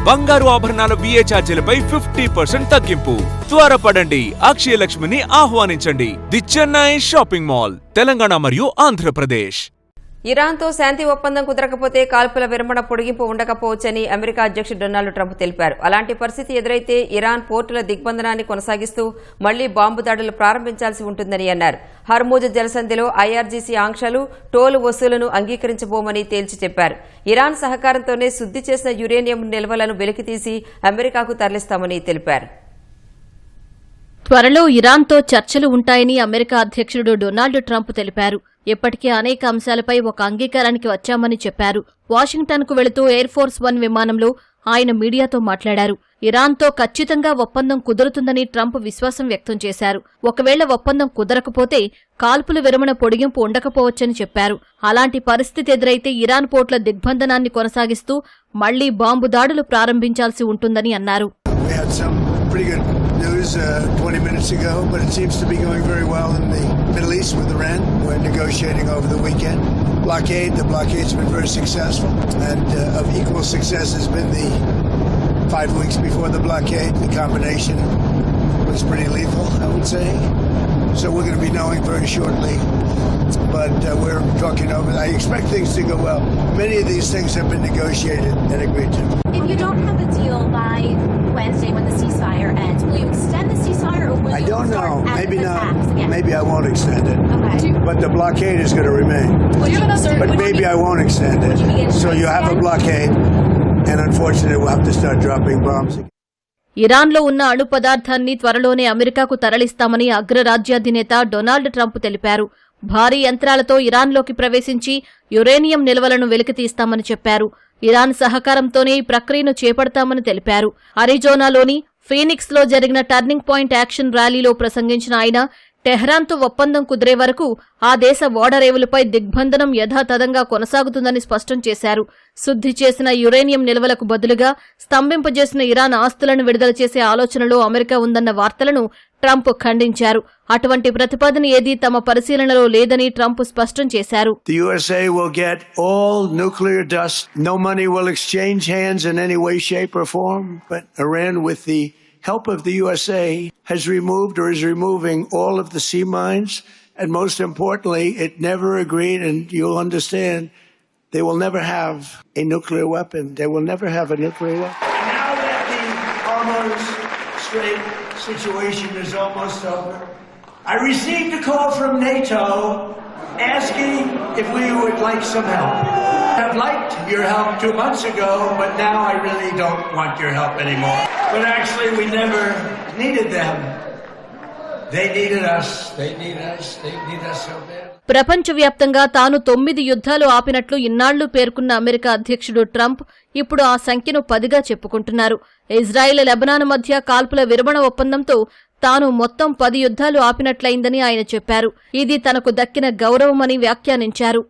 బంగారు ఆభరణాల VA ఛార్జీలపై 50% తగ్గింపు. త్వరపడండి, అక్షయ లక్ష్మిని ఆహ్వానించండి. The Chennai shopping mall, Telangana మరియు ఆంధ్రప్రదేశ్. ఇరాన్తో శాంతి ఒప్పందం కుదరకపోతే కాల్పుల విరమణ పొడిగింపు ఉండకపోవచ్చని అమెరికా అధ్యక్షుడు డొనాల్డ్ ట్రంప్ తెలిపారు. అలాంటి పరిస్థితి ఎదురైతే ఇరాన్ పోర్టుల దిగ్బంధనాన్ని కొనసాగిస్తూ మళ్లీ బాంబు దాడులు ప్రారంభించాల్సి ఉంటుందని అన్నారు. హర్మూజ్ జలసంధిలో IRGC ఆంక్షలు, టోలు వసూలును అంగీకరించబోమని తేల్చి చెప్పారు. ఇరాన్ సహకారంతోనే శుద్ధి చేసిన యురేనియం నిల్వలను వెలికితీసి అమెరికాకు తరలిస్తామని తెలిపారు. త్వరలో ఇరాన్తో చర్చలు ఉంటాయని అమెరికా అధ్యక్షుడు డొనాల్డ్ ట్రంప్ తెలిపారు. ఇప్పటికే అనేక అంశాలపై ఒక అంగీకారానికి వచ్చామని చెప్పారు. వాషింగ్టన్కు వెళుతూ ఎయిర్ ఫోర్స్ 1 విమానంలో ఆయన మీడియాతో మాట్లాడారు. ఇరాన్తో ఖచ్చితంగా ఒప్పందం కుదురుతుందని ట్రంప్ విశ్వాసం వ్యక్తం చేశారు. ఒకవేళ ఒప్పందం కుదరకపోతే కాల్పుల విరమణ పొడిగింపు ఉండకపోవచ్చని చెప్పారు. అలాంటి పరిస్థితి ఎదురైతే ఇరాన్ పోర్టుల దిగ్బంధనాన్ని కొనసాగిస్తూ మళ్లీ బాంబు దాడులు ప్రారంభించాల్సి ఉంటుందని అన్నారు. Pretty good news 20 minutes ago, but it seems to be going very well in the Middle East with Iran. We're negotiating over the weekend. The blockade's been very successful, and of equal success has been the 5 weeks before the blockade. The combination was pretty lethal, I would say. So we're going to be knowing very shortly, but we're talking over. I expect things to go well. Many of these things have been negotiated and agreed to. If you don't have a deal by Wednesday when the ceasefire ends, will you extend the ceasefire or will I don't you start know. Maybe not. Again? Maybe I won't extend it. Okay. But the blockade is going to remain. But maybe I won't extend it. So you have a blockade, and unfortunately we'll have to start dropping bombs again. ఇరాన్లో ఉన్న అణు పదార్థాన్ని త్వరలోనే అమెరికాకు తరలిస్తామని అగ్రరాజ్యాధినేత Donald Trump తెలిపారు. భారీ యంత్రాలతో ఇరాన్లోకి ప్రవేశించి యురేనియం నిల్వలను వెలికితీస్తామని చెప్పారు. ఇరాన్ సహకారంతోనే ఈ ప్రక్రియను చేపడతామని తెలిపారు. అరిజోనాలోని ఫీనిక్స్లో జరిగిన టర్నింగ్ పాయింట్ యాక్షన్ ర్యాలీలో ప్రసంగించిన ఆయన టెహ్రాన్తో ఒప్పందం కుదిరే వరకు ఆ దేశ ఓడరేవులపై దిగ్బంధనం యథాతథంగా కొనసాగుతుందని స్పష్టం చేశారు. శుద్ధి చేసిన యురేనియం నిల్వలకు బదులుగా స్తంభింపజేసిన ఇరాన్ ఆస్తులను విడుదల చేసే ఆలోచనలో అమెరికా ఉందన్న వార్తలను ట్రంప్ ఖండించారు. అటువంటి ప్రతిపాదన ఏదీ తమ పరిశీలనలో లేదని ట్రంప్ స్పష్టం చేశారు. The USA will get all nuclear dust. No money will exchange hands in any way, shape or form. But Iran, with the help of the USA, has removed or is removing all of the sea mines. And most importantly, it never agreed, and you'll understand, they will never have a nuclear weapon. They will never have a nuclear weapon. Now that the Hormuz Strait situation is almost over, I received a call from NATO asking if we would like some help. I've liked your help 2 months ago, but now I really don't want your help anymore. But actually we never needed them. They needed us. They need us. They need us so bad. ప్రపంచవ్యాప్తంగా తాను 9 యుద్ధాలు ఆపినట్లు ఇన్నాళ్లు పేర్కొన్న America అధ్యక్షుడు Trump ఇప్పుడు ఆ సంఖ్యను 10గా చెప్పుకుంటున్నారు. ఇజ్రాయెల్, లెబనాన్ మధ్య కాల్పుల విరమణ ఒప్పందంతో తాను మొత్తం 10 యుద్ధాలు ఆపినట్లయిందని ఆయన చెప్పారు. ఇది తనకు దక్కిన గౌరవమని వ్యాఖ్యానించారు.